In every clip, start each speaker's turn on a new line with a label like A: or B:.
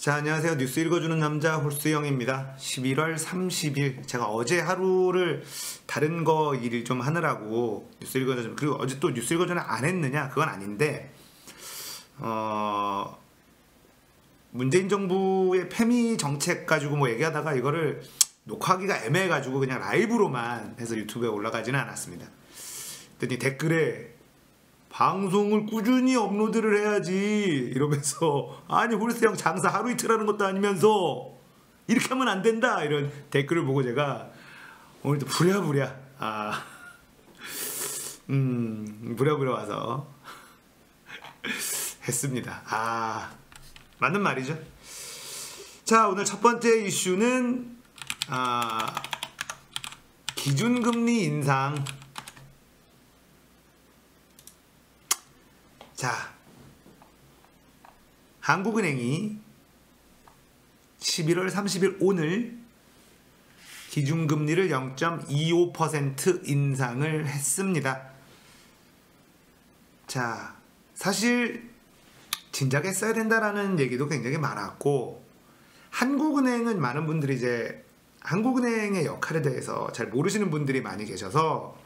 A: 자, 안녕하세요. 뉴스 읽어주는 남자 홀수영입니다. 11월 30일 제가 어제 하루를 다른 거 일 좀 하느라고 뉴스 읽어주는, 그리고 어제 또 뉴스 읽어주는 안 했느냐, 그건 아닌데 문재인 정부의 페미 정책 가지고 뭐 얘기하다가 이거를 녹화하기가 애매해가지고 그냥 라이브로만 해서 유튜브에 올라가지는 않았습니다. 그랬더니 댓글에 방송을 꾸준히 업로드를 해야지 이러면서, 아니 홀스 형 장사 하루 이틀 하는 것도 아니면서 이렇게 하면 안 된다, 이런 댓글을 보고 제가 오늘도 부랴부랴 부랴부랴 와서 했습니다. 맞는 말이죠. 자, 오늘 첫 번째 이슈는 기준금리 인상. 자, 한국은행이 11월 30일 오늘 기준금리를 0.25% 인상을 했습니다. 자, 사실 진작 했어야 된다라는 얘기도 굉장히 많았고, 한국은행은 많은 분들이 이제 한국은행의 역할에 대해서 잘 모르시는 분들이 많이 계셔서,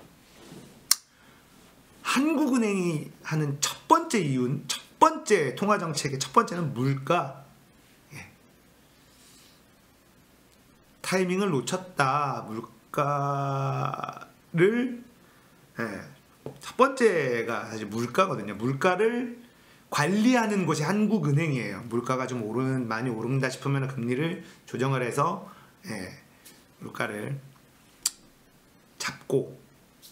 A: 한국은행이 하는 첫 번째 이유는, 첫 번째 통화정책의 첫 번째는 물가. 타이밍을 놓쳤다. 물가를, 첫 번째가 사실 물가거든요. 물가를 관리하는 곳이 한국은행이에요. 물가가 좀 많이 오른다 싶으면 금리를 조정을 해서 물가를 잡고,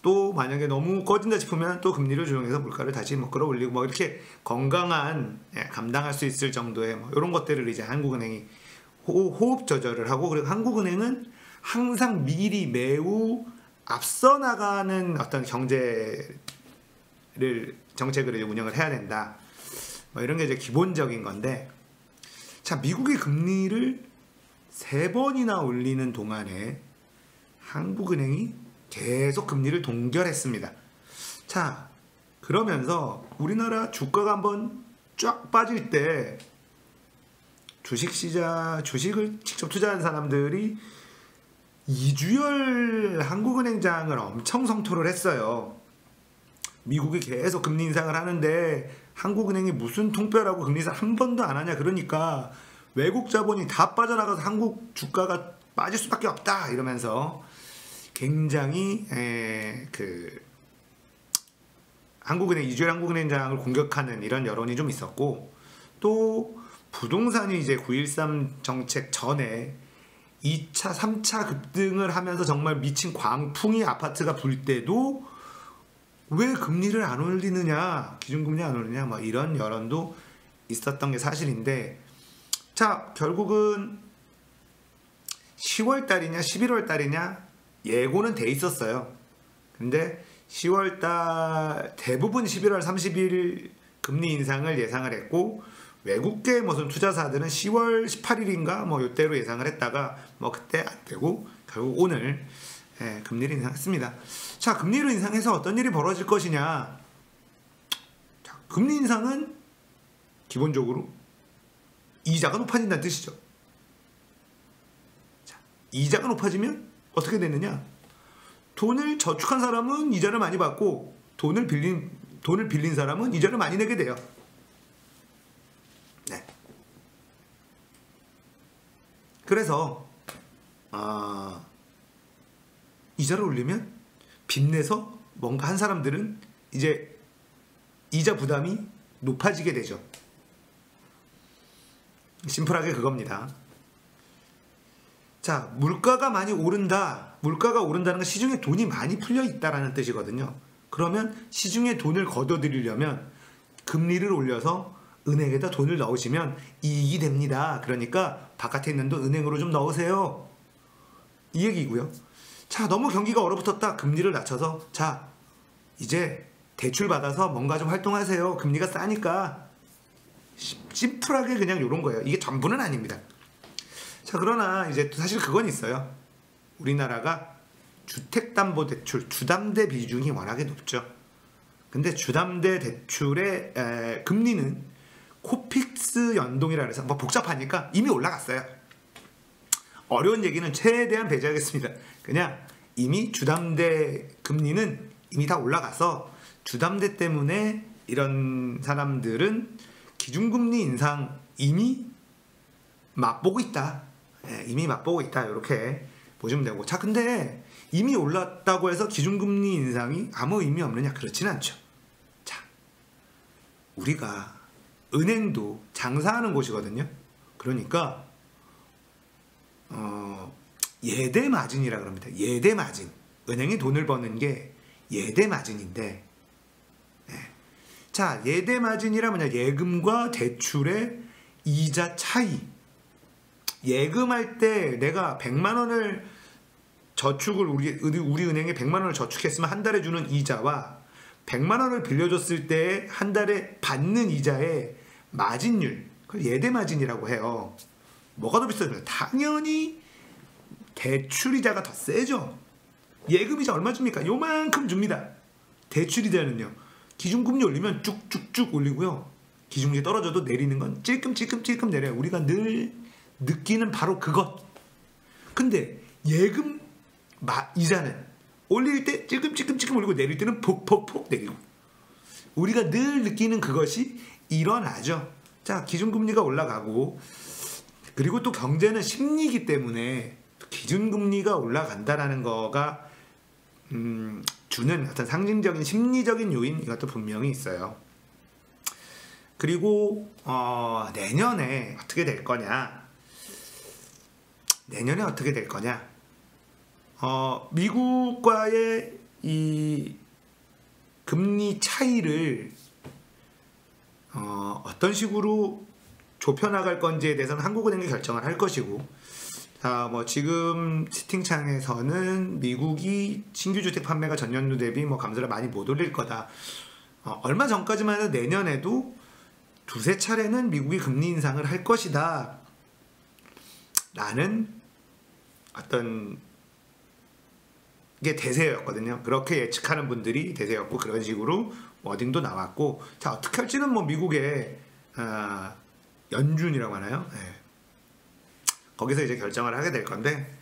A: 또 만약에 너무 꺼진다 싶으면 또 금리를 조정해서 물가를 다시 끌어올리고, 이렇게 건강한, 감당할 수 있을 정도의 이런 것들을 이제 한국은행이 호흡 조절을 하고, 그리고 한국은행은 항상 미리 매우 앞서 나가는 어떤 정책을 운영을 해야 된다. 이런 게 이제 기본적인 건데, 자, 미국이 금리를 3번이나 올리는 동안에 한국은행이 계속 금리를 동결했습니다. 자, 그러면서 우리나라 주가가 한번 쫙 빠질 때 주식을 직접 투자한 사람들이 이주열 한국은행장을 엄청 성토를 했어요. 미국이 계속 금리 인상을 하는데 한국은행이 무슨 통뼈라고 금리 인상 한 번도 안 하냐, 그러니까 외국 자본이 다 빠져나가서 한국 주가가 빠질 수밖에 없다, 이러면서 굉장히 이주열 한국은행장을 공격하는 이런 여론이 좀 있었고, 또 부동산이 이제 9.13 정책 전에 2차, 3차 급등을 하면서 정말 미친 광풍이 아파트가 불 때도 왜 금리를 안 올리느냐, 기준금리 안 올리냐, 이런 여론도 있었던 게 사실인데, 자, 결국은 10월달이냐 11월달이냐 예고는 돼 있었어요. 근데 10월달 대부분 11월 30일 금리 인상을 예상을 했고, 외국계 무슨 투자사들은 10월 18일인가 이때로 예상을 했다가 그때 안 되고 결국 오늘 금리를 인상했습니다. 자, 금리를 인상해서 어떤 일이 벌어질 것이냐. 자, 금리 인상은 기본적으로 이자가 높아진다는 뜻이죠. 자, 이자가 높아지면 어떻게 되느냐? 돈을 저축한 사람은 이자를 많이 받고, 돈을 빌린 사람은 이자를 많이 내게 돼요. 네. 그래서 이자를 올리면 빚내서 뭔가 한 사람들은 이제 이자 부담이 높아지게 되죠. 심플하게 그겁니다. 자, 물가가 많이 오른다. 물가가 오른다는 건 시중에 돈이 많이 풀려 있다라는 뜻이거든요. 그러면 시중에 돈을 걷어들이려면 금리를 올려서 은행에다 돈을 넣으시면 이익이 됩니다. 그러니까 바깥에 있는 돈 은행으로 좀 넣으세요, 이 얘기고요. 자, 너무 경기가 얼어붙었다. 금리를 낮춰서, 자, 이제 대출 받아서 뭔가 좀 활동하세요. 금리가 싸니까. 심플하게 그냥 이런 거예요. 이게 전부는 아닙니다. 자, 그러나 이제 또 사실 그건 있어요. 우리나라가 주택담보대출, 주담대 비중이 워낙에 높죠. 근데 주담대 대출의 금리는 코픽스 연동이라 그래서 뭐 복잡하니까 이미 올라갔어요. 어려운 얘기는 최대한 배제하겠습니다. 그냥 이미 주담대 금리는 이미 다 올라가서 주담대 때문에 이런 사람들은 기준금리 인상 이미 맛보고 있다. 이미 맛보고 있다. 이렇게 보시면 되고. 자, 근데 이미 올랐다고 해서 기준금리 인상이 아무 의미 없느냐? 그렇지는 않죠. 자, 우리가 은행도 장사하는 곳이거든요. 그러니까 예대 마진이라 그럽니다. 예대 마진. 은행이 돈을 버는 게 예대 마진인데, 자, 예대 마진이라 뭐냐? 예금과 대출의 이자 차이. 예금할 때 내가 100만 원을 저축을 우리 은행에 100만 원을 저축했으면 한 달에 주는 이자와 100만 원을 빌려줬을 때 한 달에 받는 이자의 마진율, 그걸 예대 마진이라고 해요. 뭐가 더 비싸요? 당연히 대출이자가 더 세죠. 예금이자 얼마 줍니까? 요만큼 줍니다. 대출이자는요, 기준금리 올리면 쭉쭉쭉 올리고요, 기준금리 떨어져도 내리는 건 찔끔찔끔찔끔 내려요. 우리가 늘 느끼는 바로 그것. 근데 예금 이자는 올릴 때 찔끔찔끔 올리고 내릴 때는 폭폭폭 내리고, 우리가 늘 느끼는 그것이 일어나죠. 자, 기준금리가 올라가고, 그리고 또 경제는 심리이기 때문에 기준금리가 올라간다라는 거가 주는 어떤 상징적인 심리적인 요인, 이것도 분명히 있어요. 그리고 내년에 어떻게 될 거냐? 내년에 어떻게 될 거냐? 미국과의 이 금리 차이를 어떤 식으로 좁혀나갈 건지에 대해서는 한국은행이 결정을 할 것이고, 자, 뭐 지금 채팅창에서는 미국이 신규 주택 판매가 전년도 대비 뭐 감소를 많이 못 올릴 거다. 얼마 전까지만 해도 내년에도 두세 차례는 미국이 금리 인상을 할 것이다 라는 어떤 게 대세였거든요. 그렇게 예측하는 분들이 대세였고, 그런 식으로 워딩도 나왔고, 자, 어떻게 할지는 뭐 미국의 연준이라고 하나요? 네. 거기서 이제 결정을 하게 될 건데,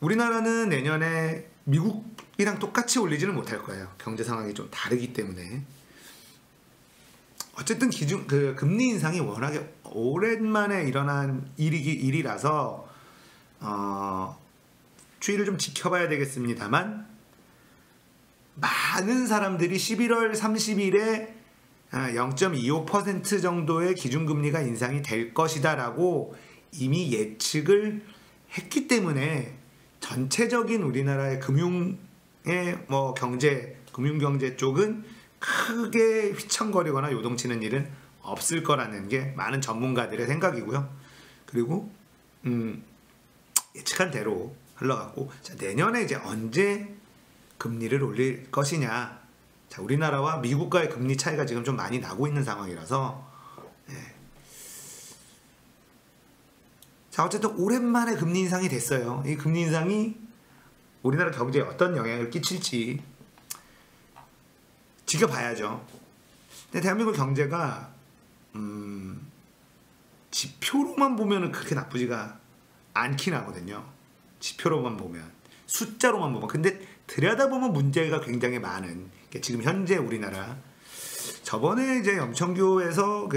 A: 우리나라는 내년에 미국이랑 똑같이 올리지는 못할 거예요. 경제 상황이 좀 다르기 때문에. 어쨌든 금리 인상이 워낙에 오랜만에 일어난 일이라서 추이를 좀 지켜봐야 되겠습니다만, 많은 사람들이 11월 30일에 0.25% 정도의 기준금리가 인상이 될 것이다 라고 이미 예측을 했기 때문에, 전체적인 우리나라의 금융의 뭐 금융경제 쪽은 크게 휘청거리거나 요동치는 일은 없을 거라는 게 많은 전문가들의 생각이고요. 그리고 예측한 대로 흘러갔고, 자, 내년에 이제 언제 금리를 올릴 것이냐. 자, 우리나라와 미국과의 금리 차이가 지금 좀 많이 나고 있는 상황이라서, 자, 어쨌든 오랜만에 금리 인상이 됐어요. 이 금리 인상이 우리나라 경제에 어떤 영향을 끼칠지 지켜봐야죠. 근데 대한민국 경제가 지표로만 보면은 그렇게 나쁘지가 않긴 하거든요. 지표로만 보면, 숫자로만 보면. 근데 들여다보면 문제가 굉장히 많은 게 지금 현재 우리나라. 저번에 이제 염천교에서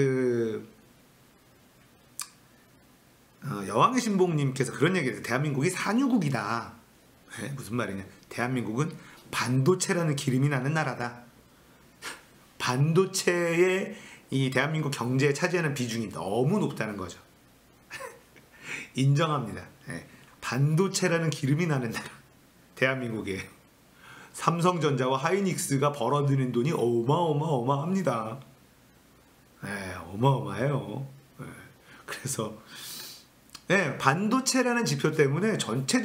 A: 여왕의 신봉님께서 그런 얘기를 해요. 대한민국이 산유국이다. 네, 무슨 말이냐? 대한민국은 반도체라는 기름이 나는 나라다. 반도체의 이 대한민국 경제에 차지하는 비중이 너무 높다는 거죠. 인정합니다. 네, 반도체라는 기름이 나는 나라, 대한민국이에요. 삼성전자와 하이닉스가 벌어들이는 돈이 어마어마합니다. 네, 어마어마해요. 네, 그래서 반도체라는 지표 때문에 전체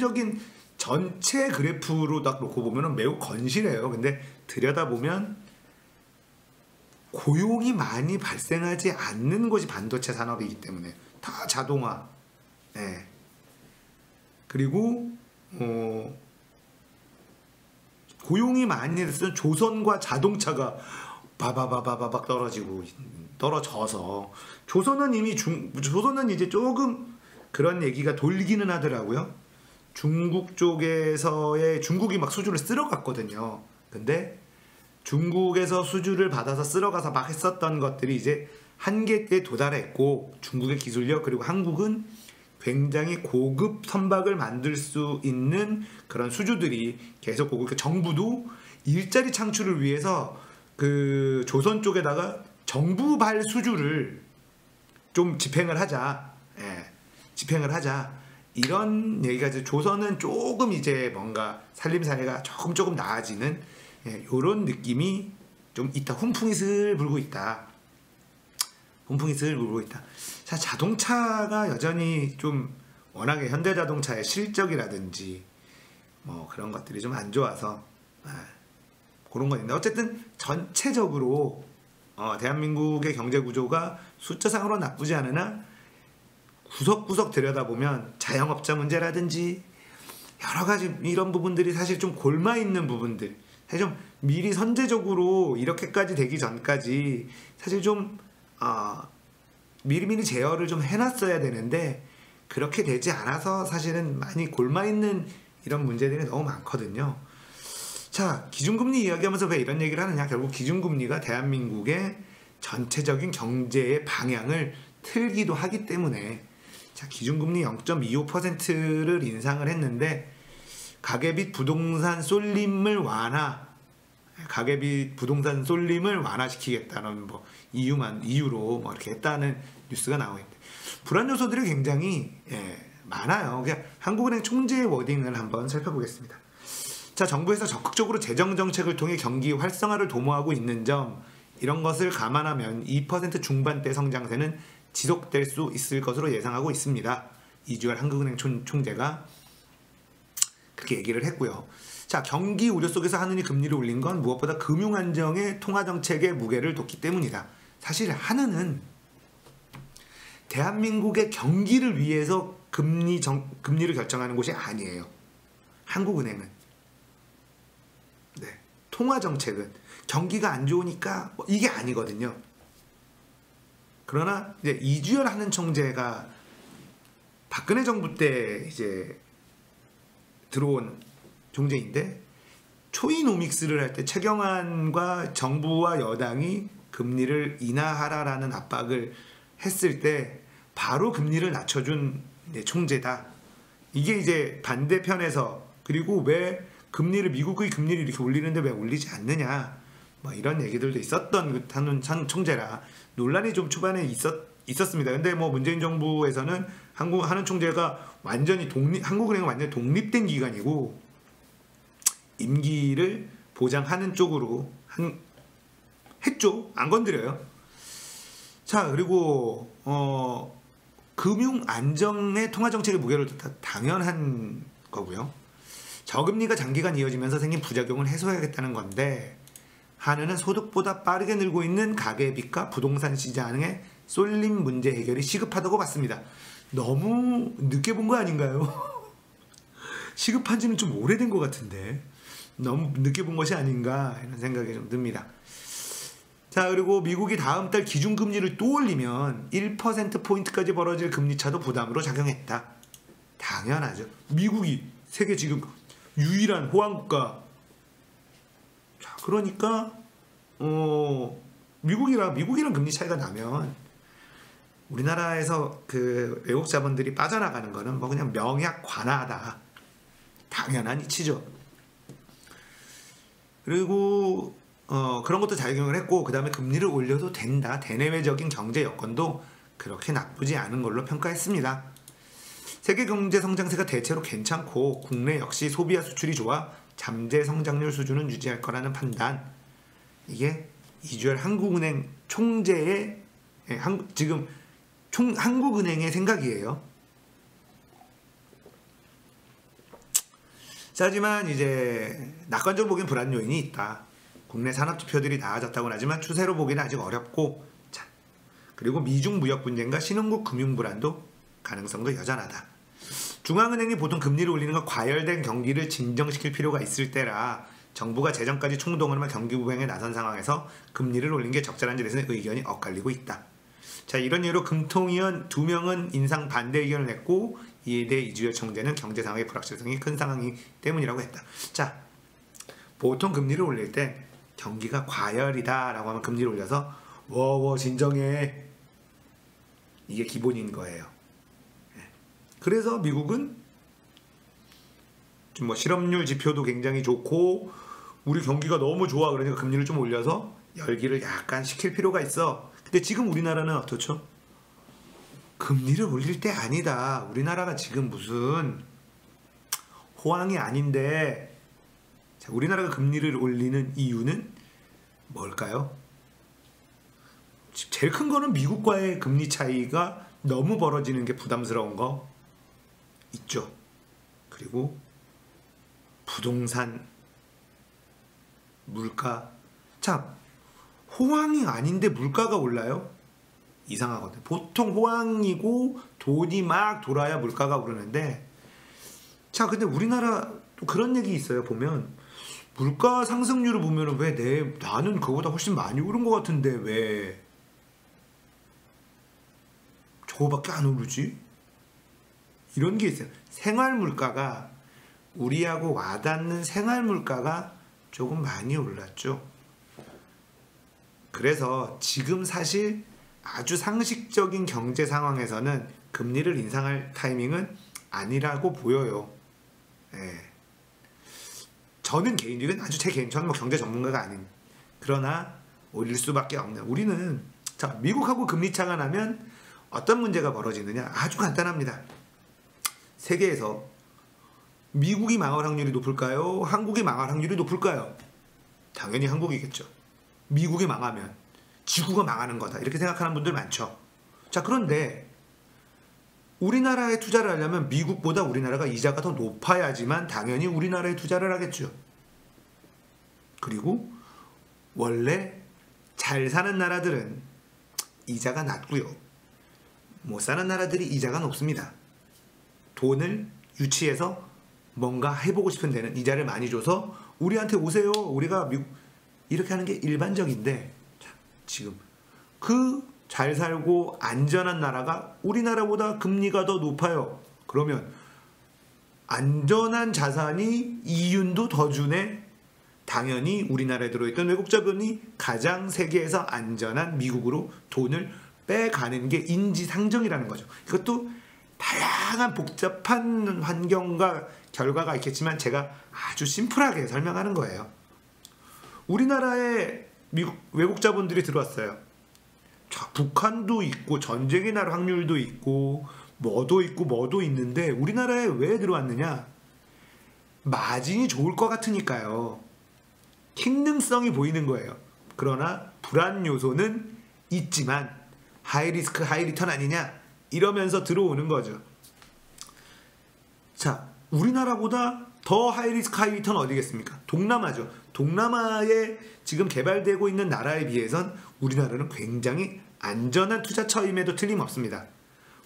A: 그래프로 딱 놓고 보면 매우 건실해요. 근데 들여다보면 고용이 많이 발생하지 않는 것이 반도체 산업이기 때문에, 다 자동화. 그리고 고용이 많이 됐으면 조선과 자동차가 바바바바박 떨어지고 떨어져서 조선은 이제 조금 그런 얘기가 돌기는 하더라고요. 중국 쪽에서의 중국이 막 수주를 쓸어갔거든요. 근데 중국에서 수주를 받아서 쓸어가서 막 했었던 것들이 이제 한계에 도달했고, 중국의 기술력 그리고 한국은 굉장히 고급 선박을 만들 수 있는 그런 수주들이 계속 오고, 그러니까 정부도 일자리 창출을 위해서 그 조선 쪽에다가 정부발 수주를 좀 집행을 하자, 집행을 하자, 이런 얘기가 이제 조선은 조금 이제 뭔가 살림살이가 조금 나아지는 이런 느낌이 좀 있다. 훈풍이 슬 불고 있다. 자, 자동차가 여전히 좀 워낙에 현대자동차의 실적이라든지 뭐 그런 것들이 좀 안 좋아서 그런 건 있는데, 어쨌든 전체적으로 대한민국의 경제 구조가 숫자상으로 나쁘지 않으나 구석구석 들여다보면 자영업자 문제라든지 여러 가지 이런 부분들이 사실 좀 골마 있는 부분들, 사실 좀 미리 선제적으로 이렇게까지 되기 전까지 사실 좀 미리미리 제어를 좀 해놨어야 되는데, 그렇게 되지 않아서 사실은 많이 골마 있는 이런 문제들이 너무 많거든요. 자, 기준금리 이야기하면서 왜 이런 얘기를 하느냐, 결국 기준금리가 대한민국의 전체적인 경제의 방향을 틀기도 하기 때문에, 자, 기준금리 0.25%를 인상을 했는데 가계빚 부동산 쏠림을 완화시키겠다는 뭐 이유로 뭐 이렇게 했다는 뉴스가 나오고 있는데, 불안 요소들이 굉장히 많아요. 그냥 한국은행 총재의 워딩을 한번 살펴보겠습니다. 자, 정부에서 적극적으로 재정 정책을 통해 경기 활성화를 도모하고 있는 점, 이런 것을 감안하면 2% 중반대 성장세는 지속될 수 있을 것으로 예상하고 있습니다. 이주열 한국은행 총재가 그렇게 얘기를 했고요. 자, 경기 우려 속에서 한은이 금리를 올린 건 무엇보다 금융안정의 통화정책의 무게를 뒀기 때문이다. 사실 한은은 대한민국의 경기를 위해서 금리를 결정하는 곳이 아니에요. 한국은행은. 통화정책은 경기가 안 좋으니까 뭐 이게 아니거든요. 그러나 이제 이주열 한은 총재가 박근혜 정부 때 이제 들어온 총재인데, 초이노믹스를 할 때 최경환과 정부와 여당이 금리를 인하하라라는 압박을 했을 때 바로 금리를 낮춰준 총재다. 이게 이제 반대편에서, 그리고 왜 미국의 금리를 이렇게 올리는데 왜 올리지 않느냐, 뭐 이런 얘기들도 있었던 한은 총재라 논란이 좀 초반에 있었습니다. 근데 뭐 문재인 정부에서는 한은 총재가 완전히 한국은행은 완전히 독립된 기관이고 임기를 보장하는 쪽으로 했죠. 안 건드려요. 자, 그리고 금융 안정의 통화 정책의 무게를 뒀다. 당연한 거고요. 저금리가 장기간 이어지면서 생긴 부작용을 해소해야겠다는 건데, 한은은 소득보다 빠르게 늘고 있는 가계빚과 부동산 시장의 쏠림 문제 해결이 시급하다고 봤습니다. 너무 늦게 본 거 아닌가요? 시급한 지는 좀 오래된 것 같은데 너무 늦게 본 것이 아닌가 이런 생각이 좀 듭니다. 자, 그리고 미국이 다음 달 기준금리를 또 올리면 1%포인트까지 벌어질 금리차도 부담으로 작용했다. 당연하죠. 미국이 세계 지금 유일한 호황국가. 자, 그러니까 미국이랑 금리 차이가 나면 우리나라에서 그 외국 자본들이 빠져나가는 거는 뭐 그냥 명약 관하다. 당연한 이치죠. 그리고 그런 것도 작용을 했고, 그 다음에 금리를 올려도 된다. 대내외적인 경제 여건도 그렇게 나쁘지 않은 걸로 평가했습니다. 세계 경제 성장세가 대체로 괜찮고 국내 역시 소비와 수출이 좋아 잠재 성장률 수준은 유지할 거라는 판단. 이게 이주열 한국은행 총재의 지금 한국은행의 생각이에요. 자, 하지만 이제 낙관적으로 보기엔 불안 요인이 있다. 국내 산업 지표들이 나아졌다고는 하지만 추세로 보기는 아직 어렵고, 자, 그리고 미중 무역 분쟁과 신흥국 금융 불안도 가능성도 여전하다. 중앙은행이 보통 금리를 올리는 건 과열된 경기를 진정시킬 필요가 있을 때라 정부가 재정까지 총동원하며 경기 부양에 나선 상황에서 금리를 올린 게 적절한지 대해서는 의견이 엇갈리고 있다. 자, 이런 이유로 금통위원 2명은 인상 반대 의견을 냈고 이에 대해 이주열 총재는 경제 상황의 불확실성이 큰 상황이기 때문이라고 했다. 자, 보통 금리를 올릴 때 경기가 과열이다라고 하면 금리를 올려서 워워 진정해, 이게 기본인 거예요. 그래서 미국은 좀 뭐 실업률 지표도 굉장히 좋고 우리 경기가 너무 좋아, 그러니까 금리를 좀 올려서 열기를 약간 식힐 필요가 있어. 근데 지금 우리나라는 어떻죠? 금리를 올릴 때 아니다. 우리나라가 지금 무슨 호황이 아닌데. 자, 우리나라가 금리를 올리는 이유는 뭘까요? 제일 큰 거는 미국과의 금리 차이가 너무 벌어지는 게 부담스러운 거 있죠. 그리고 부동산, 물가. 참, 호황이 아닌데 물가가 올라요? 이상하거든. 보통 호황이고 돈이 막 돌아야 물가가 오르는데, 자, 근데 우리나라 또 그런 얘기 있어요. 보면 물가 상승률을 보면 왜 나는 그거보다 훨씬 많이 오른 것 같은데 왜 저거밖에 안 오르지? 이런 게 있어요. 생활 물가가, 우리하고 와닿는 생활 물가가 조금 많이 올랐죠. 그래서 지금 사실 아주 상식적인 경제 상황에서는 금리를 인상할 타이밍은 아니라고 보여요. 예. 저는 개인적인, 아주 제 개인, 저는 뭐 경제 전문가가 아닌, 그러나 올릴 수밖에 없는. 우리는, 자, 미국하고 금리 차가 나면 어떤 문제가 벌어지느냐? 아주 간단합니다. 세계에서 미국이 망할 확률이 높을까요? 한국이 망할 확률이 높을까요? 당연히 한국이겠죠. 미국이 망하면 지구가 망하는 거다, 이렇게 생각하는 분들 많죠. 자, 그런데 우리나라에 투자를 하려면 미국보다 우리나라가 이자가 더 높아야지만 당연히 우리나라에 투자를 하겠죠. 그리고 원래 잘 사는 나라들은 이자가 낮고요, 못 사는 나라들이 이자가 높습니다. 돈을 유치해서 뭔가 해보고 싶은 데는 이자를 많이 줘서 우리한테 오세요, 우리가 미국, 이렇게 하는 게 일반적인데, 자, 지금 그 잘 살고 안전한 나라가 우리나라보다 금리가 더 높아요. 그러면 안전한 자산이 이윤도 더 주네. 당연히 우리나라에 들어있던 외국 자본이 가장 세계에서 안전한 미국으로 돈을 빼가는 게 인지상정이라는 거죠. 이것도 다양한 복잡한 환경과 결과가 있겠지만 제가 아주 심플하게 설명하는 거예요. 우리나라에 외국 자본들이 들어왔어요. 자, 북한도 있고 전쟁이 날 확률도 있고 뭐도 있는데 우리나라에 왜 들어왔느냐? 마진이 좋을 것 같으니까요. 기능성이 보이는 거예요. 그러나 불안 요소는 있지만 하이리스크 하이리턴 아니냐? 이러면서 들어오는 거죠. 자, 우리나라보다 더 하이리스크 하이리턴 어디겠습니까? 동남아죠. 동남아에 지금 개발되고 있는 나라에 비해선 우리나라는 굉장히 안전한 투자처임에도 틀림없습니다.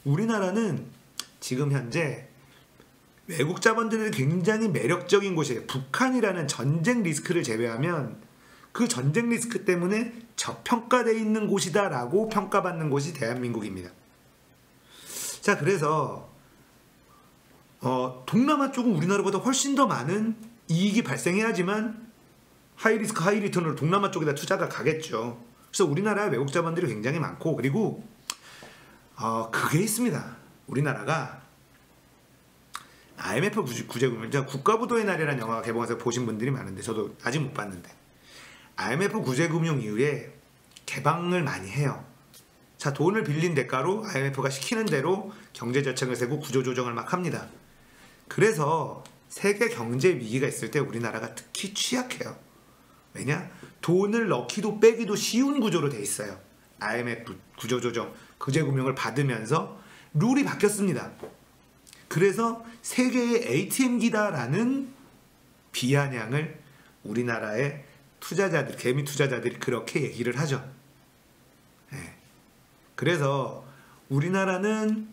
A: 우리나라는 지금 현재 외국 자본들이 굉장히 매력적인 곳이에요. 북한이라는 전쟁 리스크를 제외하면 그 전쟁 리스크 때문에 저평가되어 있는 곳이다라고 평가받는 곳이 대한민국입니다. 자, 그래서 동남아 쪽은 우리나라보다 훨씬 더 많은 이익이 발생해야지만 하이리스크 하이리턴으로 동남아 쪽에다 투자가 가겠죠. 그래서 우리나라 외국 자본들이 굉장히 많고, 그리고 그게 있습니다. 우리나라가 IMF 구제금융, 국가부도의 날이라는 영화 개봉해서 보신 분들이 많은데 저도 아직 못 봤는데, IMF 구제금융 이후에 개방을 많이 해요. 자, 돈을 빌린 대가로 IMF가 시키는 대로 경제저책을 세고 구조조정을 막 합니다. 그래서 세계 경제 위기가 있을 때 우리나라가 특히 취약해요. 왜냐? 돈을 넣기도 빼기도 쉬운 구조로 돼 있어요. IMF 구조조정, 구제금융을 받으면서 룰이 바뀌었습니다. 그래서 세계의 ATM기다라는 비아냥을 우리나라의 투자자들, 개미 투자자들이 그렇게 얘기를 하죠. 네. 그래서 우리나라는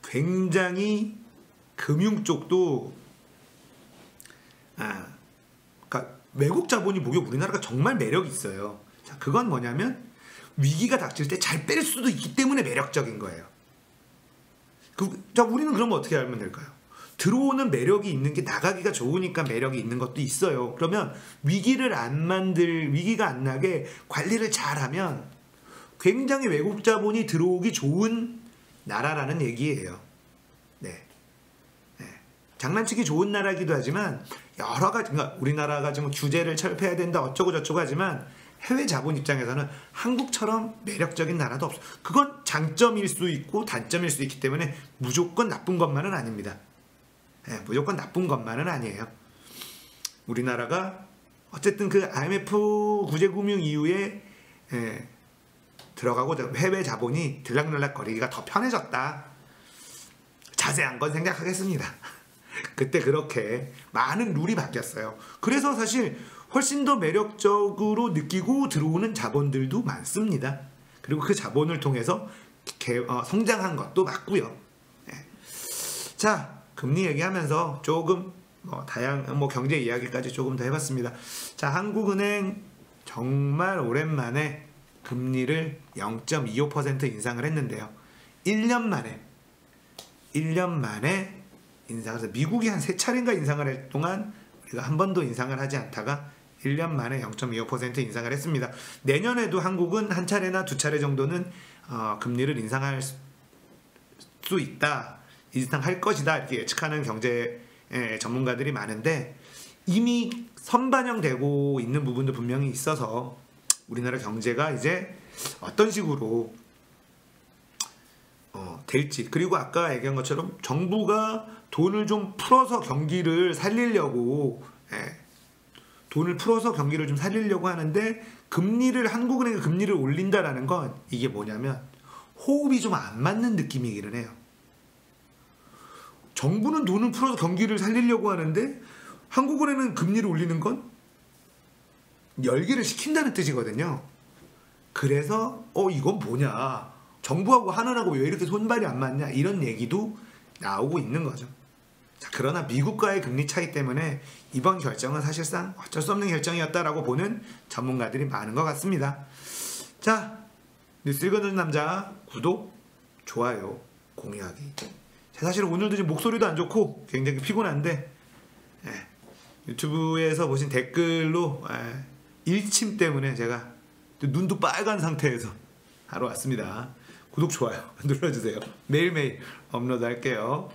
A: 굉장히 금융 쪽도 그러니까 외국 자본이 보기에 우리나라가 정말 매력이 있어요. 자, 그건 뭐냐면 위기가 닥칠 때 잘 뺄 수도 있기 때문에 매력적인 거예요. 자, 우리는 그러면 어떻게 알면 될까요? 들어오는 매력이 있는 게 나가기가 좋으니까 매력이 있는 것도 있어요. 그러면 위기가 안 나게 관리를 잘하면 굉장히 외국 자본이 들어오기 좋은 나라라는 얘기예요. 네. 장난치기 좋은 나라이기도 하지만 여러 가지, 그러니까 우리나라가 지금 규제를 철폐해야 된다 어쩌고 저쩌고 하지만 해외 자본 입장에서는 한국처럼 매력적인 나라도 없어. 그건 장점일 수 있고 단점일 수 있기 때문에 무조건 나쁜 것만은 아닙니다. 무조건 나쁜 것만은 아니에요. 우리나라가 어쨌든 그 IMF 구제금융 이후에 들어가고 해외 자본이 들락날락 거리기가 더 편해졌다. 자세한 건 생략하겠습니다. 그때 그렇게 많은 룰이 바뀌었어요. 그래서 사실 훨씬 더 매력적으로 느끼고 들어오는 자본들도 많습니다. 그리고 그 자본을 통해서 성장한 것도 맞고요. 자, 금리 얘기하면서 조금 경제 이야기까지 조금 더 해봤습니다. 자, 한국은행 정말 오랜만에 금리를 0.25% 인상을 했는데요. 1년 만에 인상해서 미국이 한 3차례인가 인상을 할 동안 우리가 한 번도 인상을 하지 않다가 1년 만에 0.25% 인상을 했습니다. 내년에도 한국은 한 차례나 두 차례 정도는 금리를 인상할 수 있다. 인상할 것이다. 이렇게 예측하는 경제 전문가들이 많은데 이미 선반영되고 있는 부분도 분명히 있어서 우리나라 경제가 이제 어떤 식으로 될지, 그리고 아까 얘기한 것처럼 정부가 돈을 좀 풀어서 경기를 살리려고 좀 살리려고 하는데 한국은행이 금리를 올린다라는 건 이게 뭐냐면 호흡이 좀 안 맞는 느낌이기는 해요. 정부는 돈을 풀어서 경기를 살리려고 하는데 한국은행은 금리를 올리는 건 열기를 식힌다는 뜻이거든요. 그래서 이건 뭐냐, 정부하고 하느라고 왜 이렇게 손발이 안 맞냐, 이런 얘기도 나오고 있는 거죠. 자, 그러나 미국과의 금리 차이 때문에 이번 결정은 사실상 어쩔 수 없는 결정이었다라고 보는 전문가들이 많은 것 같습니다. 자, 뉴스 읽어주는 남자 구독, 좋아요, 공유하기. 사실 오늘도 지금 목소리도 안 좋고 굉장히 피곤한데 유튜브에서 보신 댓글로 일침 때문에 제가 눈도 빨간 상태에서 하러 왔습니다. 구독, 좋아요 눌러주세요. 매일매일 업로드 할게요.